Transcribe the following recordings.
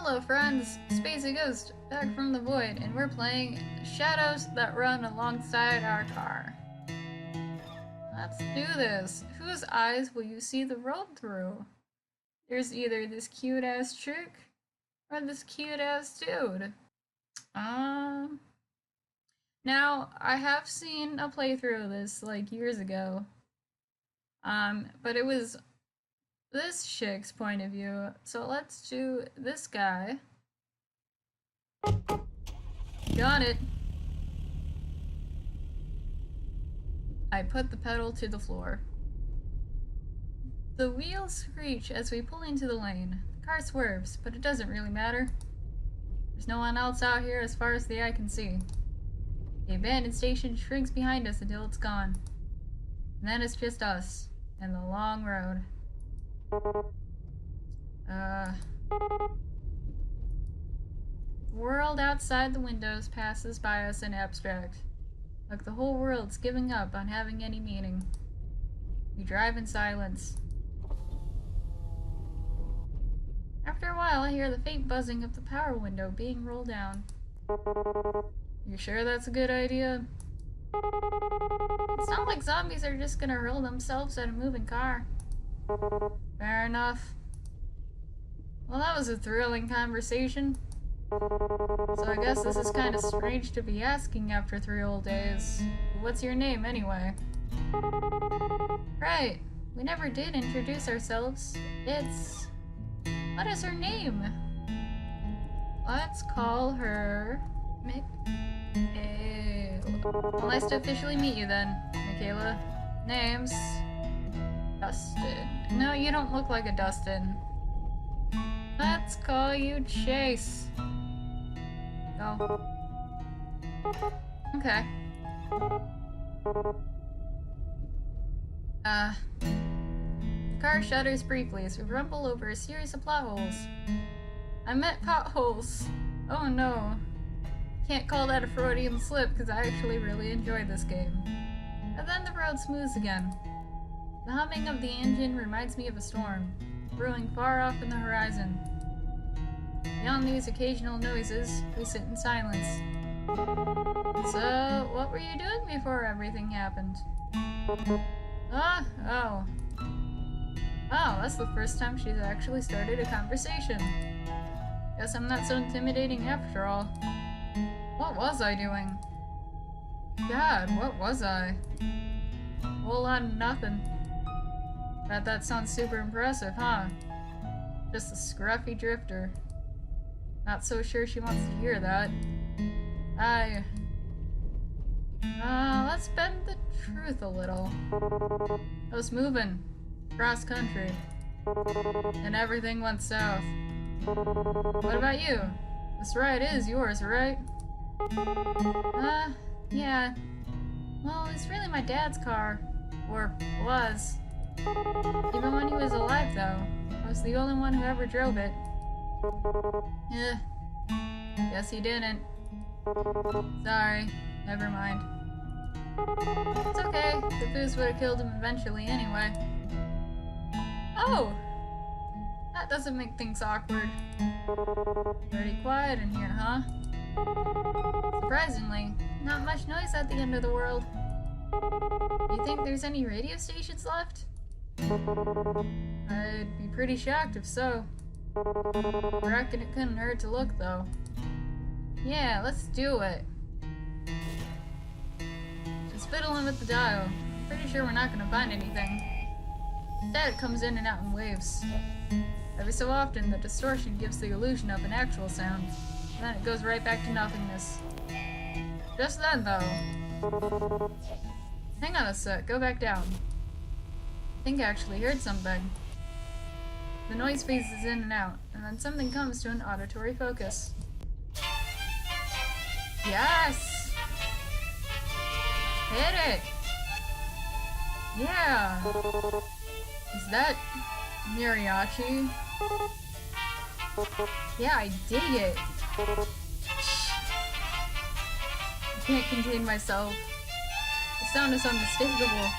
Hello friends, Spacey Ghost, back from the void, and we're playing Shadows That Run Alongside Our Car. Let's do this. Whose eyes will you see the world through? There's either this cute ass chick, or this cute ass dude. Now, I have seen a playthrough of this, like, years ago. But it was this chick's point of view. So let's do this guy. Got it. I put the pedal to the floor. The wheels screech as we pull into the lane. The car swerves, but it doesn't really matter. There's no one else out here as far as the eye can see. The abandoned station shrinks behind us until it's gone. And then it's just us and the long road. World outside the windows passes by us in abstract. Like the whole world's giving up on having any meaning. We drive in silence. After a while, I hear the faint buzzing of the power window being rolled down. You sure that's a good idea? It's not like zombies are just gonna hurl themselves at a moving car. Fair enough. Well, that was a thrilling conversation. So I guess this is kind of strange to be asking after 3 whole days. What's your name, anyway? Right. We never did introduce ourselves. It's... What is her name? Let's call her... Well, nice to officially meet you then, Michaela. Name's... Dustin. No, you don't look like a Dustin. Let's call you Chase. Oh. Okay. The car shudders briefly as we rumble over a series of plot holes. I meant potholes. Oh no. Can't call that a Freudian slip because I actually really enjoy this game. And then the road smooths again. The humming of the engine reminds me of a storm, brewing far off in the horizon. Beyond these occasional noises, we sit in silence. So, what were you doing before everything happened? Oh, that's the first time she's actually started a conversation. Guess I'm not so intimidating after all. What was I doing? God, what was I? A whole lot of nothing. Bet that sounds super impressive, huh? Just a scruffy drifter. Not so sure she wants to hear that. Let's bend the truth a little. I was moving. Cross country. And everything went south. What about you? This ride is yours, right? Yeah. Well, it's really my dad's car. Or was. Even when he was alive, though. I was the only one who ever drove it. Guess he didn't. Sorry. Never mind. It's okay. The booze would have killed him eventually anyway. Oh! That doesn't make things awkward. Pretty quiet in here, huh? Surprisingly, not much noise at the end of the world. Do you think there's any radio stations left? I'd be pretty shocked if so. I reckon it couldn't hurt to look, though. Yeah, let's do it. Just fiddle in with the dial. Pretty sure we're not gonna find anything. Instead, it comes in and out in waves. Every so often, the distortion gives the illusion of an actual sound. And then it goes right back to nothingness. Just then, though. Hang on a sec, go back down. I think I actually heard something. The noise phases in and out, and then something comes to an auditory focus. Yes! Hit it! Yeah! Is that mariachi? Yeah, I dig it! I can't contain myself. The sound is unmistakable.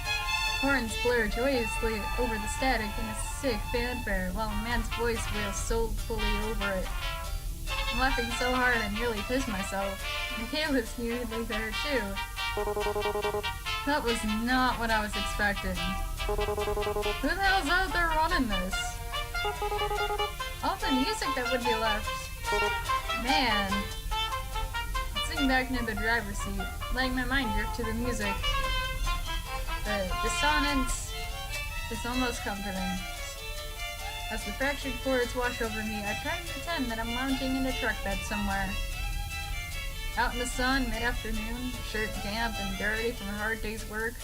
Horns blur joyously over the static in a sick fanfare, while a man's voice wails soulfully over it. I'm laughing so hard I nearly pissed myself. Michaela's nearly there too. That was not what I was expecting. Who the hell's out there running this? All the music that would be left. Man. Sitting back near the driver's seat, letting my mind drift to the music. The dissonance is almost comforting. As the fractured chords wash over me, I try and pretend that I'm lounging in a truck bed somewhere. Out in the sun, mid-afternoon, shirt damp and dirty from a hard day's work.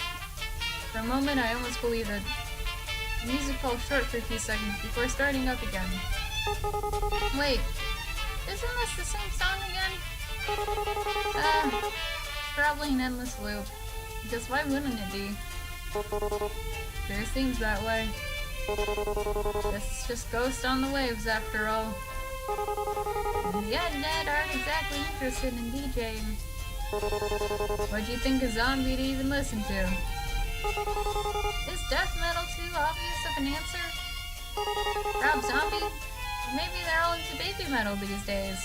For a moment, I almost believe it. The music falls short for a few seconds before starting up again. Wait, isn't this the same song again? Probably an endless loop. Because why wouldn't it be? Sure seems that way. Guess it's just Ghost on the Waves after all. And the Ed aren't exactly interested in DJing. What'd you think a zombie to even listen to? Is death metal too obvious of an answer? Rob Zombie? Maybe they're all into baby metal these days.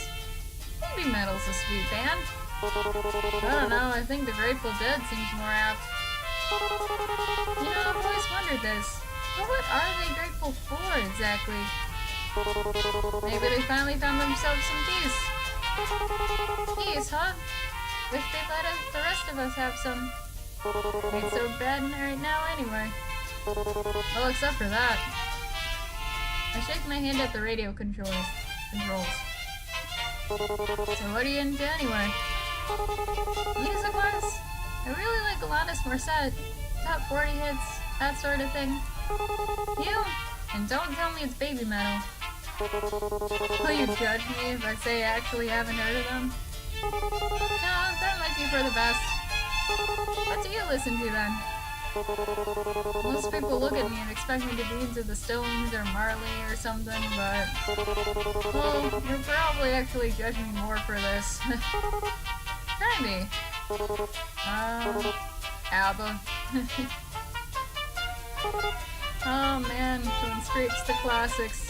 Baby metal's a sweet band. I don't know, I think the Grateful Dead seems more apt. You know, I've always wondered this. But what are they grateful for, exactly? Maybe they finally found themselves some peace. Peace, huh? Wish they'd let the rest of us have some. Ain't so bad right now anyway. Well, except for that. I shake my hand at the radio controls. So what are you into anyway? Music-wise, I really like Alanis Morissette, top 40 hits, that sort of thing. You? And don't tell me it's baby metal. Will you judge me if I say I actually haven't heard of them? No, that might be for the best. What do you listen to then? Most people look at me and expect me to be into the Stones or Marley or something, but... well, you're probably actually judging me more for this. Try me. ABBA. Oh man, going straight to the classics.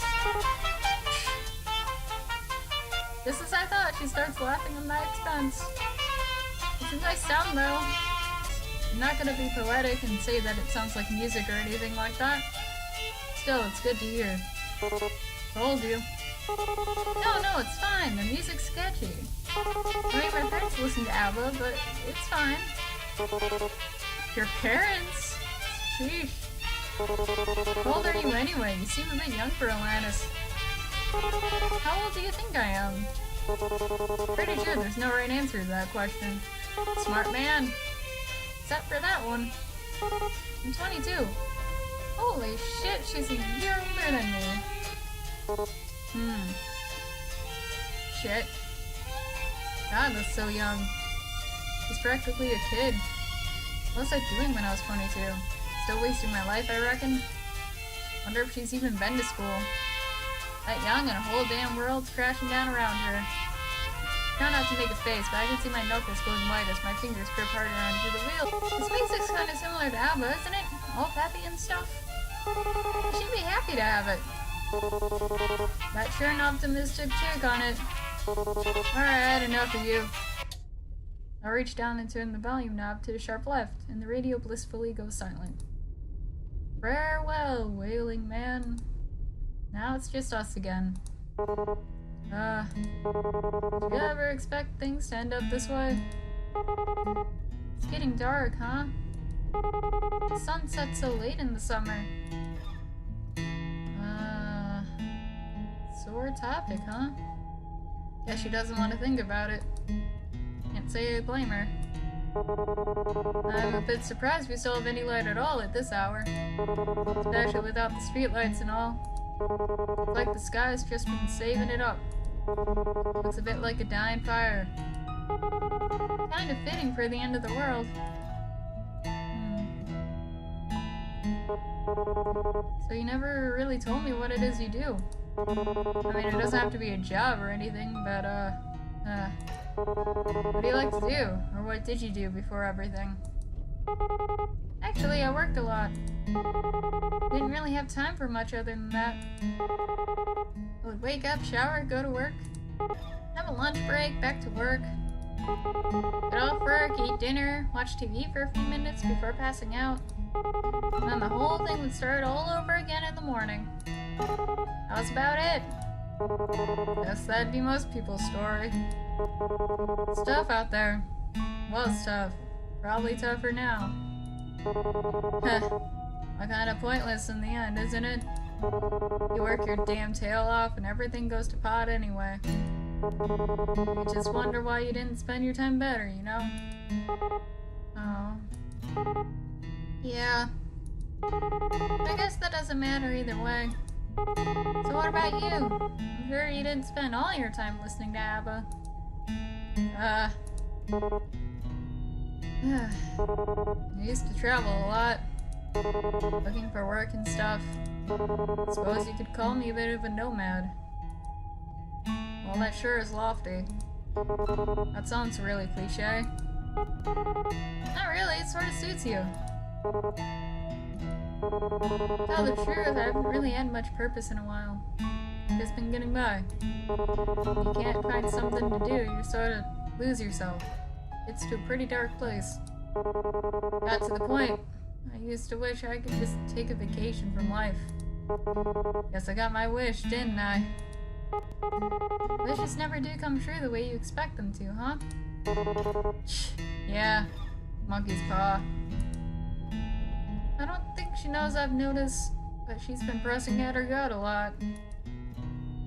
Just as I thought, she starts laughing at my expense. It's a nice sound though. I'm not gonna be poetic and say that it sounds like music or anything like that. Still, it's good to hear. Told you. No, it's fine. The music's sketchy. I mean, my parents listen to ABBA, but it's fine. Your parents? Sheesh. How old are you anyway? You seem a bit young for Alanis. How old do you think I am? Pretty sure there's no right answer to that question. Smart man. Except for that one. I'm 22. Holy shit, she's a year older than me. Shit. God, that's so young. She's practically a kid. What was I doing when I was 22? Still wasting my life, I reckon? Wonder if she's even been to school. That young and a whole damn world's crashing down around her. Try not to make a face, but I can see my knuckles going white as my fingers grip harder onto the wheel. This music's kind of similar to ABBA, isn't it? All happy and stuff. She'd be happy to have it. That's sure an optimistic take on it. Alright, enough of you. I reach down and turn the volume knob to the sharp left, and the radio blissfully goes silent. Farewell, wailing man. Now it's just us again. Did you ever expect things to end up this way? It's getting dark, huh? The sun sets so late in the summer. Sore topic, huh? Guess she doesn't want to think about it. Can't say I blame her. I'm a bit surprised we still have any light at all at this hour. Especially without the streetlights and all. It's like the sky's just been saving it up. Looks a bit like a dying fire. Kind of fitting for the end of the world. So you never really told me what it is you do. I mean, it doesn't have to be a job or anything, but, what do you like to do? Or what did you do before everything? Actually, I worked a lot. Didn't really have time for much other than that. I would wake up, shower, go to work. have a lunch break, back to work. Get off work, eat dinner, watch TV for a few minutes before passing out. And then the whole thing would start all over again in the morning. That was about it. Guess that'd be most people's story. It's tough out there. Was tough. Probably tougher now. Kinda pointless in the end, isn't it? You work your damn tail off and everything goes to pot anyway. You just wonder why you didn't spend your time better, you know? Oh. Yeah. I guess that doesn't matter either way. So what about you? I'm sure you didn't spend all your time listening to ABBA. I used to travel a lot, looking for work and stuff. Suppose you could call me a bit of a nomad. Well, that sure is lofty. That sounds really cliche. Not really, it sort of suits you. To tell the truth, I haven't really had much purpose in a while. Just been getting by. You can't find something to do, you sort of lose yourself. It's to a pretty dark place. Got to the point. I used to wish I could just take a vacation from life. Guess I got my wish, didn't I? Wishes never do come true the way you expect them to, huh? Yeah, monkey's paw. I don't think she knows I've noticed that she's been pressing at her gut a lot.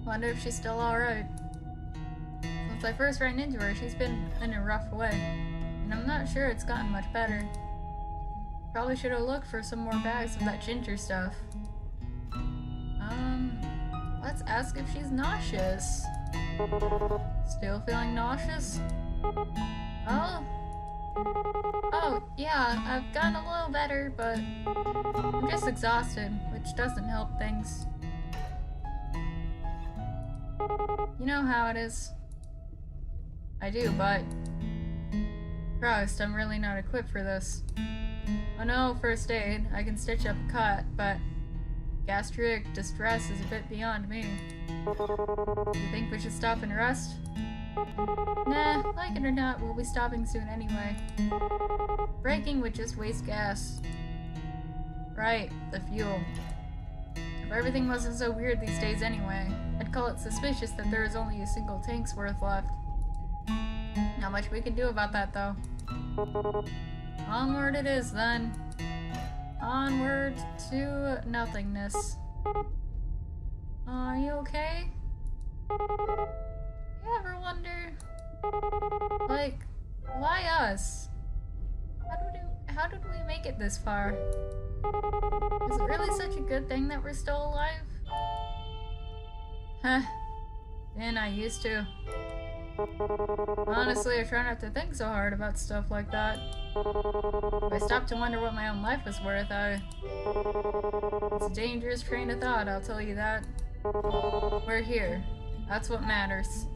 Wonder if she's still alright. Since I first ran into her, she's been in a rough way, and I'm not sure it's gotten much better. Probably should have looked for some more bags of that ginger stuff. Let's ask if she's nauseous. Still feeling nauseous? Oh, yeah, I've gotten a little better, but I'm just exhausted, which doesn't help things. You know how it is. I do, but Christ, I'm really not equipped for this. Oh no, first aid. I can stitch up a cut, but gastric distress is a bit beyond me. You think we should stop and rest? Nah, like it or not, we'll be stopping soon anyway. Braking would just waste gas. Right, the fuel. If everything wasn't so weird these days anyway, I'd call it suspicious that there is only a single tank's worth left. Not much we can do about that though. Onward it is then. Onward to nothingness. Are you okay? You ever wonder, like, why us? How did we make it this far? Is it really such a good thing that we're still alive? Huh. And I used to. Honestly, I try not to think so hard about stuff like that. If I stopped to wonder what my own life was worth, it's a dangerous train of thought, I'll tell you that. We're here. That's what matters.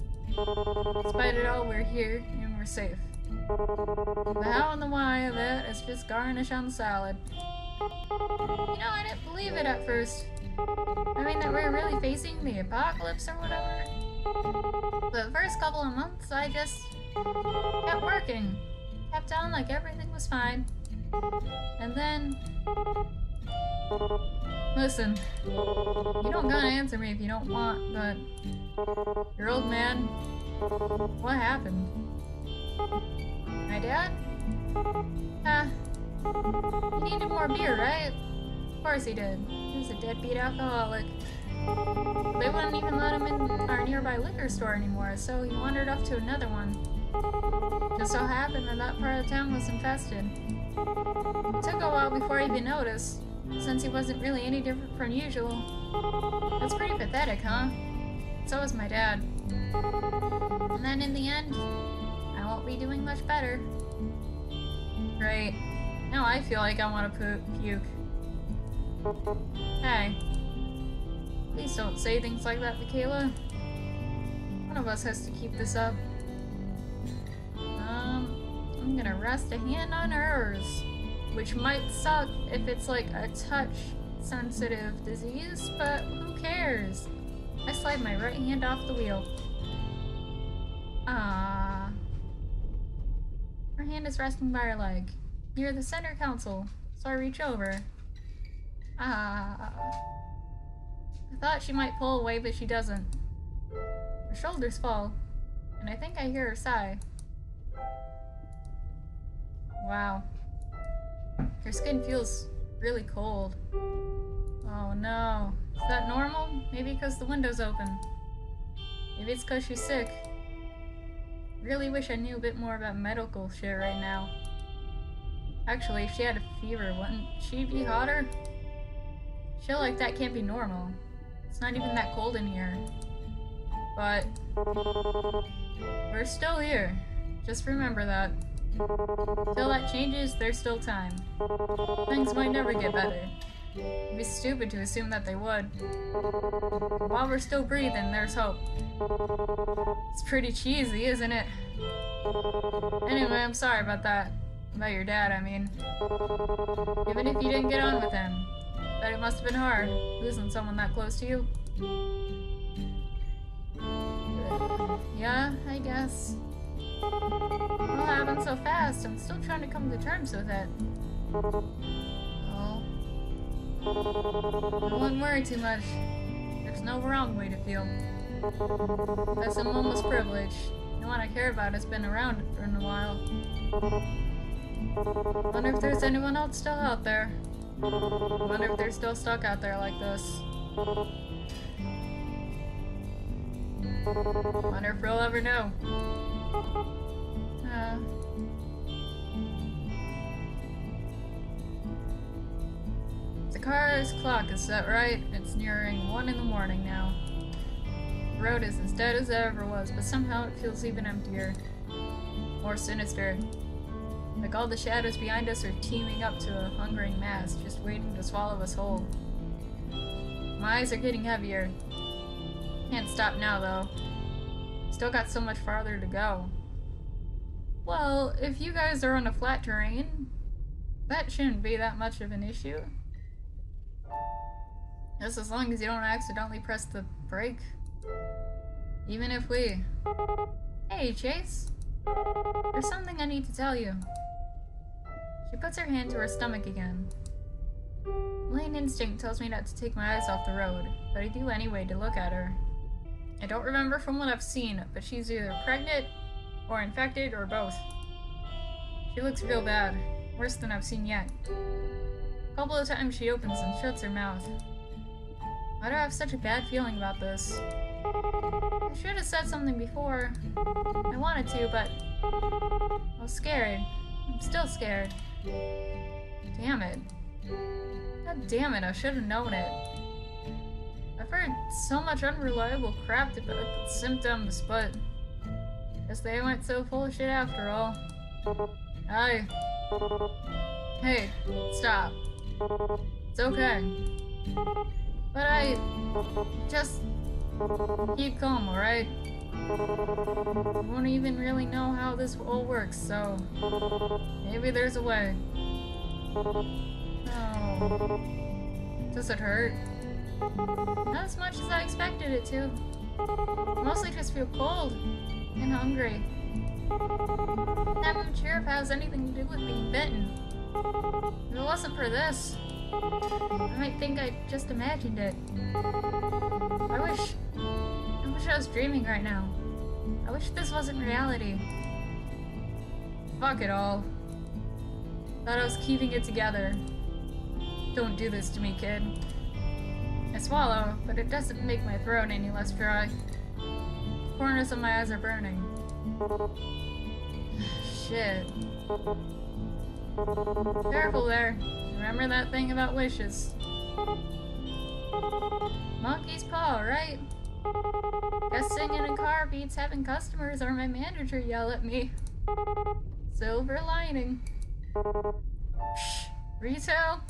Despite it all, we're here, and we're safe. The how and the why of it is just garnish on the salad. You know, I didn't believe it at first. I mean, that we're really facing the apocalypse or whatever. The first couple of months, I just kept working. Kept on like everything was fine. And then... Listen, you don't gotta answer me if you don't want, but... Your old man... What happened? My dad? He needed more beer, right? Of course he did. He was a deadbeat alcoholic. They wouldn't even let him in our nearby liquor store anymore, so he wandered off to another one. Just so happened that that part of town was infested. It took a while before he even noticed, since he wasn't really any different from usual. That's pretty pathetic, huh? So was my dad. And then in the end, I won't be doing much better. Great. Now I feel like I want to puke. Hey. Please don't say things like that, Michaela. One of us has to keep this up. I'm gonna rest a hand on hers. Which might suck if it's like a touch-sensitive disease, but who cares? I slide my right hand off the wheel. hand is resting by her leg. Near the center console, so I reach over. I thought she might pull away, but she doesn't. Her shoulders fall, and I think I hear her sigh. Wow. Her skin feels really cold. Oh no. Is that normal? Maybe because the window's open. Maybe it's because she's sick. Really wish I knew a bit more about medical shit right now. Actually, if she had a fever, wouldn't she be hotter? Shit like that can't be normal. It's not even that cold in here. But we're still here. Just remember that. Till that changes, there's still time. Things might never get better. It'd be stupid to assume that they would. While we're still breathing, there's hope. It's pretty cheesy, isn't it? Anyway, I'm sorry about that. About your dad, I mean. Even if you didn't get on with him, bet it must have been hard, losing someone that close to you. Yeah, I guess. What happened so fast? I'm still trying to come to terms with it. Oh. I wouldn't worry too much. There's no wrong way to feel. That's a moment's privilege. No one I care about has been around for a while. Wonder if there's anyone else still out there. Wonder if they're still stuck out there like this. Wonder if we'll ever know. The car's clock is set right. It's nearing 1 in the morning now. The road is as dead as it ever was, but somehow it feels even emptier. More sinister. Like all the shadows behind us are teaming up to a hungering mass, just waiting to swallow us whole. My eyes are getting heavier. Can't stop now, though. Still got so much farther to go. Well, if you guys are on a flat terrain, that shouldn't be that much of an issue. Just as long as you don't accidentally press the brake. Even if we... Hey, Chase. There's something I need to tell you. She puts her hand to her stomach again. Lane instinct tells me not to take my eyes off the road, but I do anyway to look at her. I don't remember from what I've seen, but she's either pregnant, or infected, or both. She looks real bad. Worse than I've seen yet. A couple of times she opens and shuts her mouth. Why do I have such a bad feeling about this? I should have said something before. I wanted to, but I was scared. I'm still scared. Damn it. God damn it, I should have known it. I've heard so much unreliable crap about the symptoms, but guess they weren't so full of shit after all. Hey, stop. It's okay. But I just keep calm, alright? I won't even really know how this all works, so maybe there's a way. Oh. Does it hurt? Not as much as I expected it to. I mostly just feel cold and hungry. Not even sure if it has anything to do with being bitten. If it wasn't for this, I might think I just imagined it. I wish I was dreaming right now. I wish this wasn't reality. Fuck it all. Thought I was keeping it together. Don't do this to me, kid. I swallow, but it doesn't make my throat any less dry. The corners of my eyes are burning. Shit. Careful there. Remember that thing about wishes. Monkey's paw, right? Guess singing in a car beats having customers or my manager yell at me. Silver lining. Shh. Retail?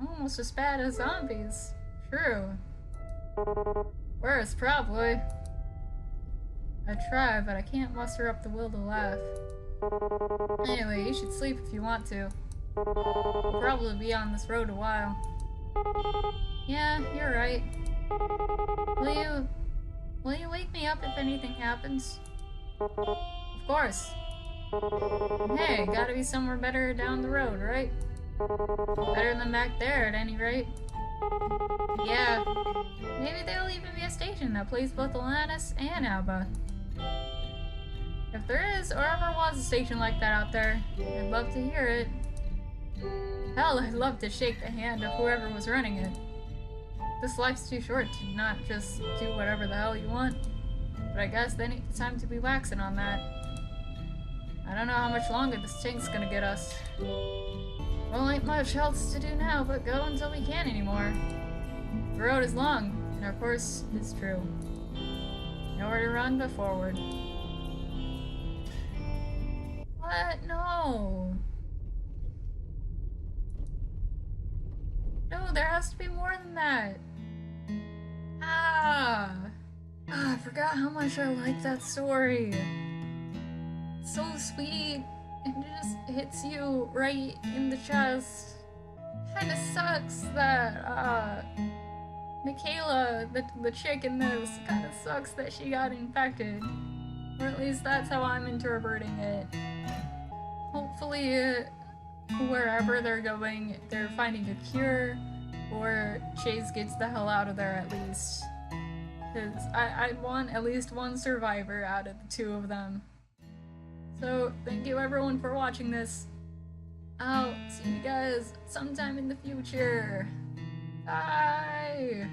Almost as bad as zombies. True. Worse, probably. I try, but I can't muster up the will to laugh. Anyway, you should sleep if you want to. You'll probably be on this road a while. Yeah, you're right. Will you wake me up if anything happens? Of course. Hey, gotta be somewhere better down the road, right? Better than back there, at any rate. Yeah, maybe there'll even be a station that plays both Alanis and ABBA. If there is, or ever was a station like that out there, I'd love to hear it. Hell, I'd love to shake the hand of whoever was running it. This life's too short to not just do whatever the hell you want. But I guess then it's time to be waxing on that. I don't know how much longer this tank's gonna get us. Well, ain't much else to do now but go until we can't anymore. The road is long, and our course is true. Nowhere to run but forward. What? No. No, there has to be more than that. I forgot how much I like that story. It's so sweet. It just hits you right in the chest. Kinda sucks that, Michaela, the chick in this, kinda sucks that she got infected. Or at least that's how I'm interpreting it. Hopefully, wherever they're going, they're finding a cure, or Chase gets the hell out of there at least. Because I'd want at least one survivor out of the two of them. So, thank you everyone for watching this. I'll see you guys sometime in the future. Bye!